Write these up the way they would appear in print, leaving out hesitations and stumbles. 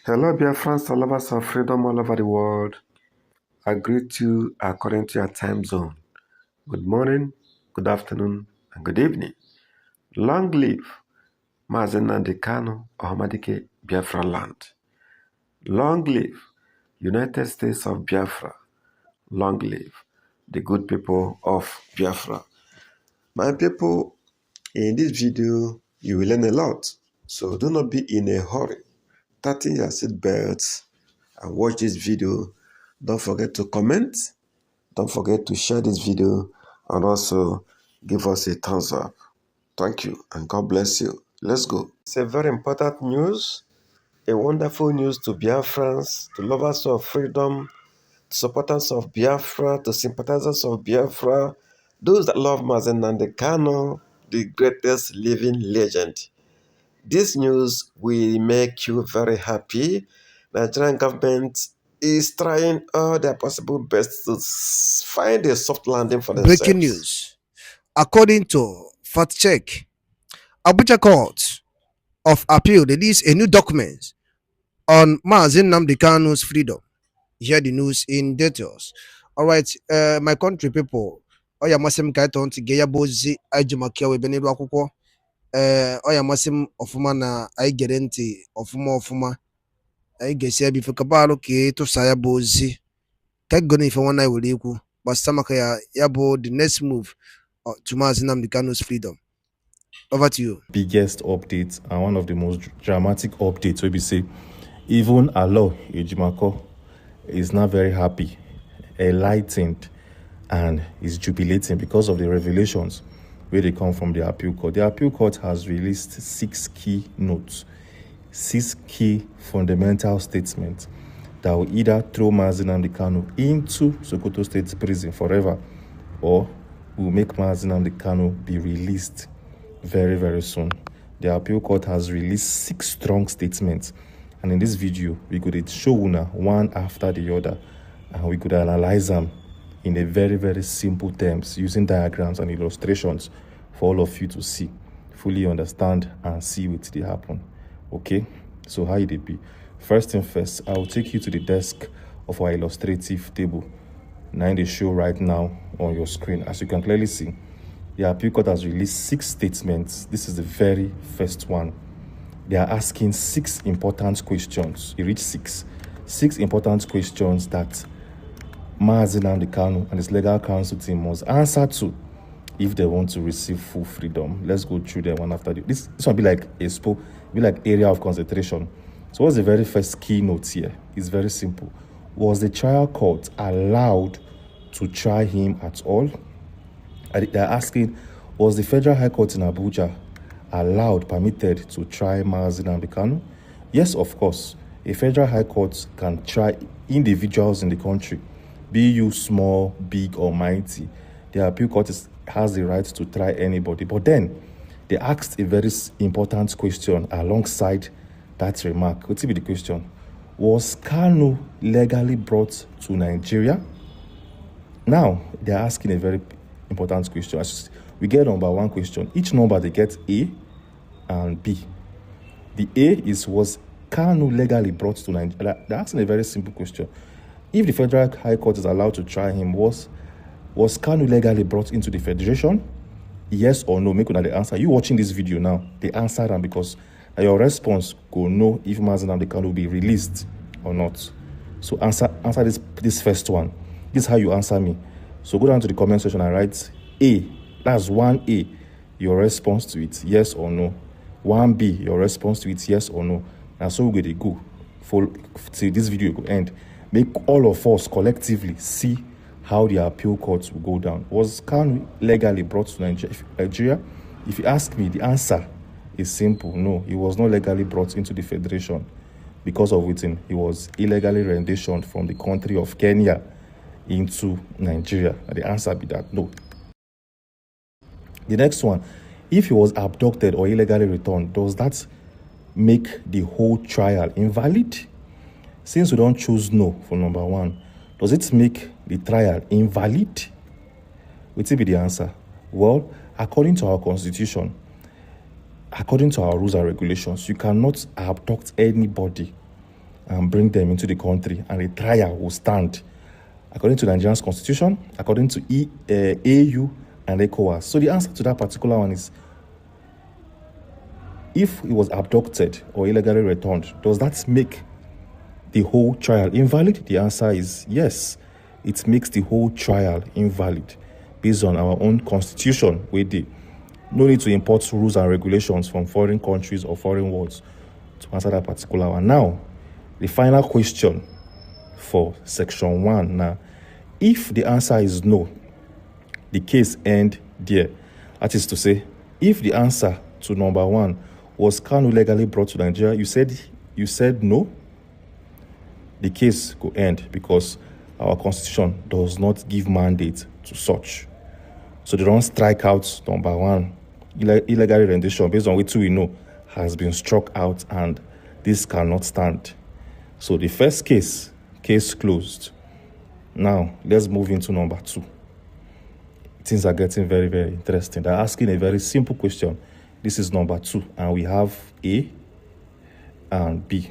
Hello, dear friends, all lovers of freedom all over the world. I greet you according to your time zone. Good morning, good afternoon, and good evening. Long live Mazen Nnamdi Kanu Ohamadike Biafra land. Long live United States of Biafra. Long live the good people of Biafra. My people, in this video, you will learn a lot. So do not be in a hurry. Tighten your seatbelts and watch this video. Don't forget to comment. Don't forget to share this video and also give us a thumbs up. Thank you and God bless you. Let's go. It's a very important news, a wonderful news to Biafrans, to lovers of freedom, to supporters of Biafra, to sympathizers of Biafra, those that love Mazen Nnamdi Kanu, the greatest living legend. This news will make you very happy. Nigerian government is trying all their possible best to find a soft landing for Breaking themselves. news. According to Fact Check, Abuja Court of Appeal released a new document on Mazen Nnamdi Kanu's freedom. Hear the news in details. All right, my country people. Oya masim kaiton tigeya bozi ajumakia webenelu akwụkwọ. Oya masim ofuma na ai gerenti ofuma. Ai gesi abi fikabalu ke to saya bozi. Kek goni ife wana iwere ikwu. Basamaka ya bo the next move to Mazen Nnamdi Kanu's freedom. Over to you. Biggest update and one of the most dramatic updates where we say even Alo Ejimako is not very happy, enlightened, and is jubilating because of the revelations where they come from the appeal court. The appeal court has released 6 key notes, 6 key fundamental statements that will either throw Mazen Nnamdi Kanu into Sokoto State prison forever or will make Mazen Nnamdi Kanu be released very, very soon. The appeal court has released 6 strong statements, and in this video we could show una one after the other, and we could analyze them in a very, very simple terms using diagrams and illustrations for all of you to see, fully understand, and see what they happen. Okay, so how it be? First thing first, I will take you to the desk of our illustrative table. Now they show right now on your screen. As you can clearly see, the appeal court has released 6 statements. This is the very first one. They are asking 6 important questions. You reach 6 important questions that Mazen Nnamdi Kanu and his legal counsel team must answer to if they want to receive full freedom. Let's go through them one after the other. This will be like expo, be like area of concentration. So what's the very first keynote here? It's very simple. Was the trial court allowed to try him at all? They're asking, was the Federal High Court in Abuja permitted to try Mazen Nnamdi Kanu? Yes, of course. A Federal High Court can try individuals in the country, be you small, big, or mighty. The appeal court has the right to try anybody. But then, they asked a very important question alongside that remark. What's be the question? Was Kanu legally brought to Nigeria? Now, they're asking a very important question. As we get number 1 question. Each number they get A and B. The A is, was Kanu legally brought to Nigeria? They're asking a very simple question. If the Federal High Court is allowed to try him, was Kanu legally brought into the Federation? Yes or no? Make the answer. You watching this video now, they answer them because your response go know if Mazen Nnamdi Kanu will be released or not. So answer this first one. This is how you answer me. So go down to the comment section and write A. That's 1A. Your response to it, yes or no. 1B. Your response to it, yes or no. And so we're going to go till this video will end. Make all of us collectively see how the appeal courts will go down. Was Kanu legally brought to Nigeria? If you ask me, the answer is simple. No, he was not legally brought into the Federation. Because of it, he was illegally renditioned from the country of Kenya into Nigeria. And the answer be that no. The next one, if he was abducted or illegally returned, does that make the whole trial invalid? Since we don't choose no for number 1, does it make the trial invalid? What will be the answer? Well, according to our constitution, according to our rules and regulations, you cannot abduct anybody and bring them into the country, and a trial will stand according to Nigeria's constitution, according to AU and ECOWAS. So the answer to that particular one is, if he was abducted or illegally returned, does that make the whole trial invalid? The answer is yes. It makes the whole trial invalid based on our own constitution. No need to import rules and regulations from foreign countries or foreign words to answer that particular one. Now, the final question for section 1. Now, if the answer is no, the case ends there. That is to say, if the answer to number 1 was Kanu legally brought to Nigeria, you said no, the case could end because our constitution does not give mandate to such. So they don't strike out number 1, illegal rendition, based on which we know has been struck out, and this cannot stand. So the first case closed. Now let's move into number 2. Things are getting very, very interesting. They're asking a very simple question. This is number 2, and we have A and B.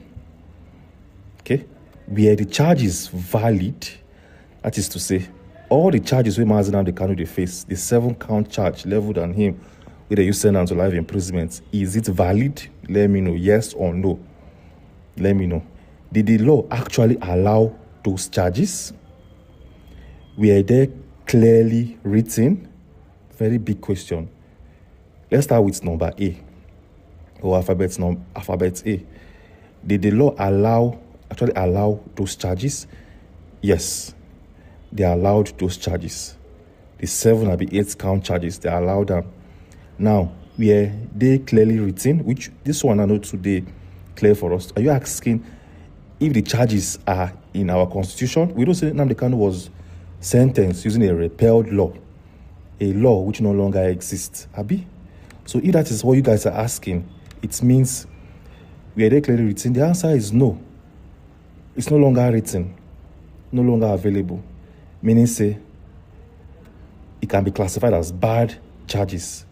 Okay, were the charges valid? That is to say, all the charges we Mazi Nnamdi Kanu they face, the 7-count charge leveled on him, with the use sentence to life imprisonment, is it valid? Let me know, yes or no. Let me know. Did the law actually allow those charges? Were they clearly written? Very big question. Let's start with number A, or alphabet A. Did the law actually allow those charges? Yes, they allowed those charges. The 7 and the 8-count charges, they allowed them. Now, were they clearly written? Which this one I know today clear for us. Are you asking if the charges are in our constitution? We don't say Nnamdi Kanu was sentenced using a repealed law, a law which no longer exists. Abi? So if that is what you guys are asking, it means were they clearly written? The answer is no. It's no longer written, no longer available. Meaning say it can be classified as bad charges,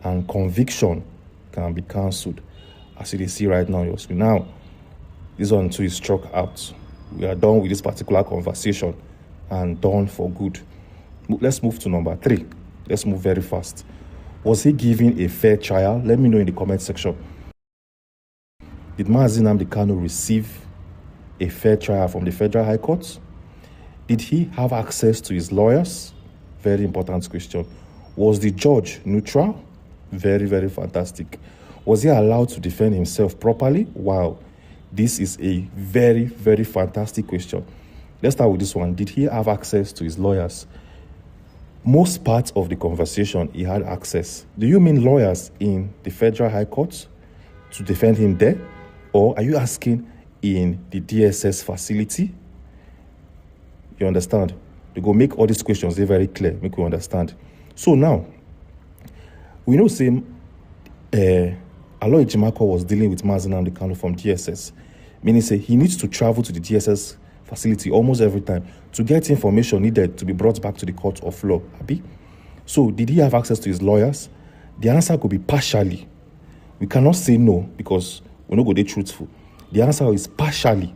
and conviction can be cancelled, as you can see right now on your screen. Now, this one too is struck out. We are done with this particular conversation and done for good. Let's move to number 3. Let's move very fast. Was he given a fair trial? Let me know in the comment section. Did Mazi Nnamdi Kanu receive a fair trial from the Federal High Court? Did he have access to his lawyers? Very important question. Was the judge neutral? Very, very fantastic. Was he allowed to defend himself properly? Wow. This is a very, very fantastic question. Let's start with this one. Did he have access to his lawyers? Most parts of the conversation, he had access. Do you mean lawyers in the Federal High Court to defend him there? Or are you asking in the DSS facility? You understand? They go make all these questions very clear, make you understand. So now, we know Aloy Ejimakor was dealing with Mazi Nnamdi Kanu from DSS, meaning say he needs to travel to the DSS facility almost every time to get information needed to be brought back to the court of law. Abi? So did he have access to his lawyers? The answer could be partially. We cannot say no because we're not going to be truthful. The answer is partially.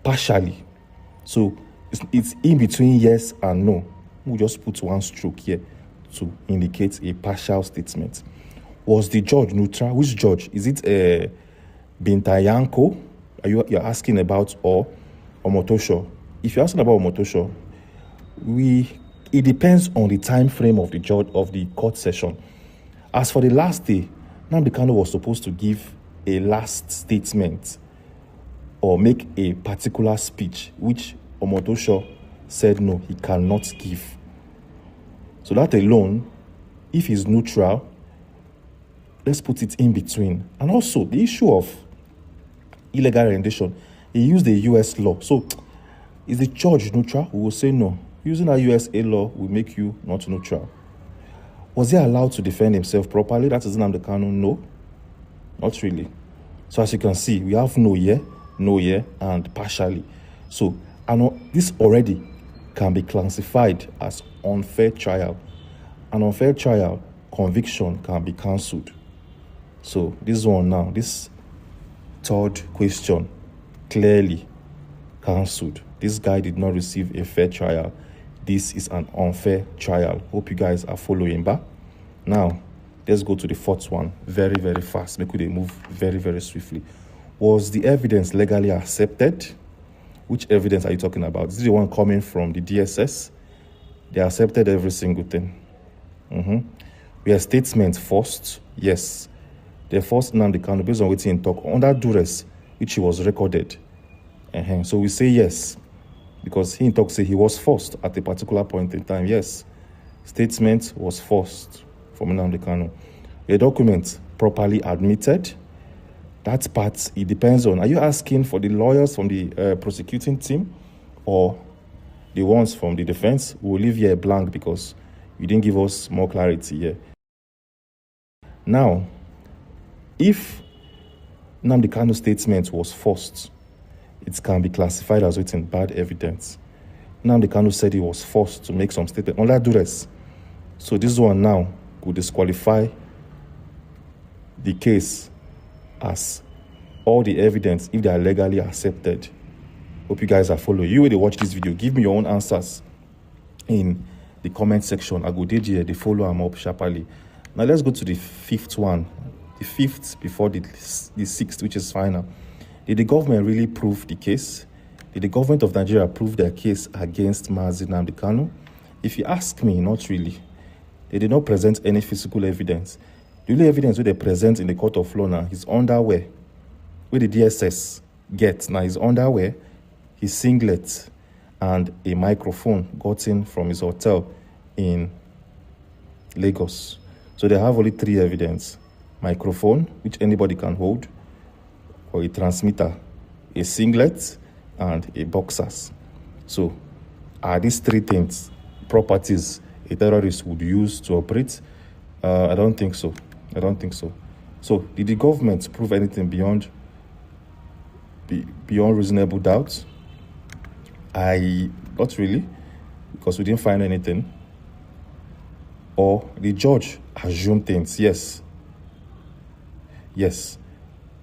Partially. So it's in between yes and no. We'll just put one stroke here to indicate a partial statement. Was the judge neutral? Which judge? Is it Bintayanko? You're asking about or Omotosho? If you're asking about Omotosho, it depends on the time frame of the judge of the court session. As for the last day, Nnamdi Kanu was supposed to give a last statement or make a particular speech, which Omotosho said no, he cannot give. So that alone, if he's neutral, let's put it in between. And also the issue of illegal rendition, he used the US law. So is the judge neutral? We will say no. Using our USA law will make you not neutral. Was he allowed to defend himself properly? That is Nnamdi Kanu. No, not really. So as you can see, we have no here, and partially. So this already can be classified as unfair trial. An unfair trial, conviction can be cancelled. So this one now, this third question, clearly cancelled. This guy did not receive a fair trial. This is an unfair trial. Hope you guys are following back. Now, let's go to the fourth one very, very fast. Make they move very, very swiftly. Was the evidence legally accepted? Which evidence are you talking about? This is the one coming from the DSS. They accepted every single thing. Were statements forced? Yes. They forced Nnamdi Kanu based on what he talk under duress, which he was recorded. So we say yes, because he talk say he was forced at a particular point in time. Yes, statement was forced from Nnamdi Kanu. A document properly admitted. That part, it depends on, are you asking for the lawyers from the prosecuting team or the ones from the defense? We'll leave here blank because you didn't give us more clarity here. Now, if Nnamdi Kanu's statement was forced, it can be classified as written bad evidence. Nnamdi Kanu said he was forced to make some statement under duress. So this one now could disqualify the case as all the evidence if they are legally accepted. Hope you guys are following. You will watch this video, give me your own answers in the comment section. I go did here, they follow them up sharply. Now let's go to the fifth one. The fifth before the sixth, which is final. Did the government really prove the case? Did the government of Nigeria prove their case against Mazi Nnamdi Kanu? If you ask me, not really. They did not present any physical evidence. The only evidence they present in the court of law now, his underwear, where the DSS gets now, his underwear, his singlet, and a microphone gotten from his hotel in Lagos. So they have only three evidence: microphone, which anybody can hold, or a transmitter, a singlet, and a boxers. So are these three things properties a terrorist would use to operate? I don't think so. I don't think so. So did the government prove anything beyond reasonable doubt? Not really, because we didn't find anything. Or the judge assumed things? Yes. Yes.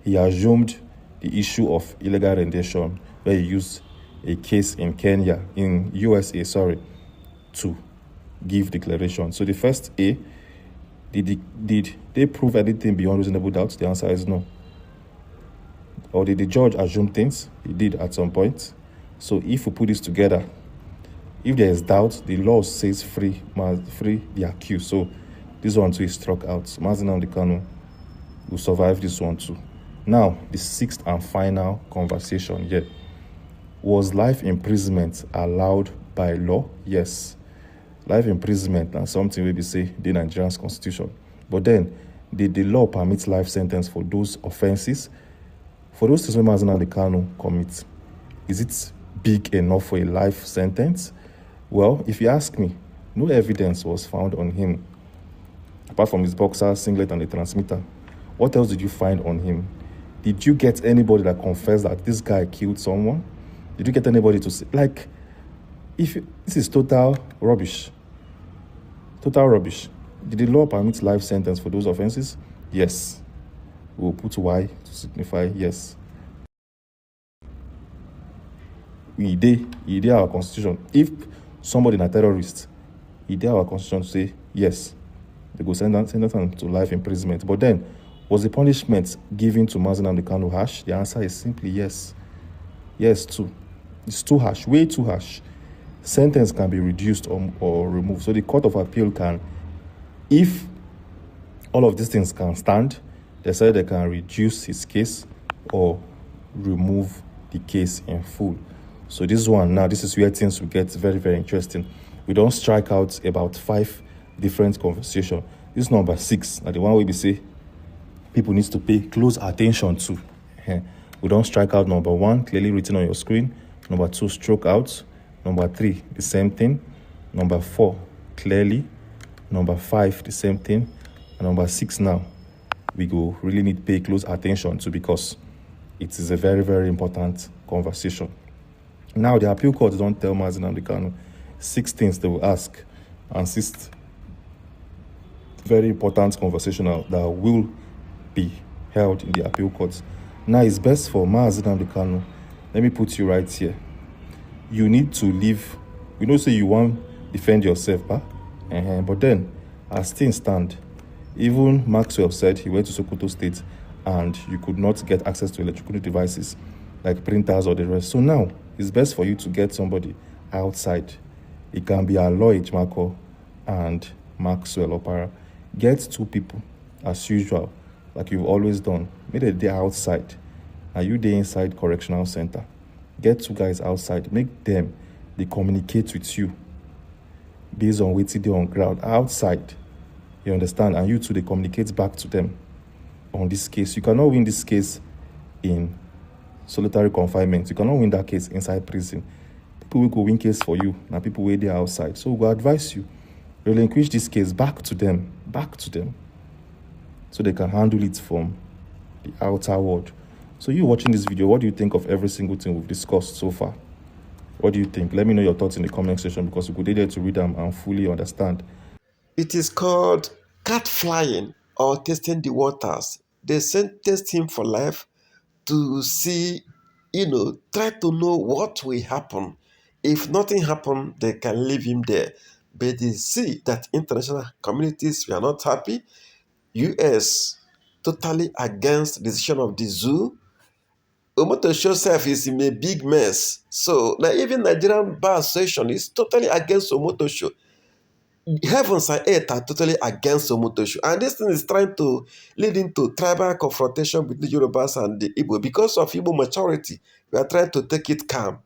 He assumed the issue of illegal rendition, where he used a case in USA, to give declaration. So the first A, did they prove anything beyond reasonable doubt? The answer is no. Or did the judge assume things? He did at some point. So if we put this together, if there is doubt, the law says free the accused. So this one too is struck out. Mazi Nnamdi Kanu will survive this one too. Now, the sixth and final conversation here. Was life imprisonment allowed by law? Yes. Life imprisonment and something we say the Nigerian constitution. But then, did the law permit life sentence for those offenses? For those things Mazi Nnamdi Kanu commit, is it big enough for a life sentence? Well, if you ask me, no evidence was found on him. Apart from his boxer, singlet, and the transmitter. What else did you find on him? Did you get anybody that confessed that this guy killed someone? Did you get anybody to say, like, this is total rubbish. Total rubbish. Did the law permit life sentence for those offenses? Yes. We'll put Y to signify yes. We did our constitution. If somebody is a terrorist, he did our constitution to say yes. They go sentence them to life imprisonment. But then, was the punishment given to Mazi Nnamdi Kanu harsh? The answer is simply yes. Yes, too. It's too harsh, way too harsh. Sentence can be reduced or removed. So the Court of Appeal can, if all of these things can stand, they say they can reduce his case or remove the case in full. So this one now, this is where things will get very, very interesting. We don't strike out about 5 different conversations. This number 6, now the one we say people need to pay close attention to. We don't strike out number 1, clearly written on your screen. Number 2, stroke out. Number 3, the same thing. Number 4, clearly. Number 5, the same thing. And number 6 now, we go really need to pay close attention to, because it is a very, very important conversation. Now, the appeal court don't tell Mazi Nnamdi Kanu 6 things they will ask, and 6 very important conversation that will be held in the appeal court. Now, it's best for Mazi Nnamdi Kanu let me put you right here. You need to leave. You know, say you want defend yourself, but then as things stand, even Maxwell said he went to Sokoto State and you could not get access to electrical devices like printers or the rest. So now it's best for you to get somebody outside. It can be Aloy Ejimako and Maxwell Opara. Get two people as usual, like you've always done. Make a day outside. Are you there inside correctional center? Get two guys outside. Make them they communicate with you based on what they on ground outside. You understand? And you two they communicate back to them on this case. You cannot win this case in solitary confinement. You cannot win that case inside prison. People will go win case for you. Now people wait there outside. So we advise you relinquish this case back to them, so they can handle it from the outer world. So you watching this video, what do you think of every single thing we've discussed so far? What do you think? Let me know your thoughts in the comment section, because we could there to read them and fully understand. It is called cat flying or testing the waters. They sentenced him for life to see, try to know what will happen. If nothing happen, they can leave him there. But they see that international communities were not happy. US totally against the decision of the zoo. Omotosho self is in a big mess. So now even Nigerian Bar Association is totally against Omotosho. Heavens and earth are totally against Omotosho. And this thing is trying to lead into tribal confrontation between the Yorubas and the Igbo. Because of Igbo maturity, we are trying to take it calm.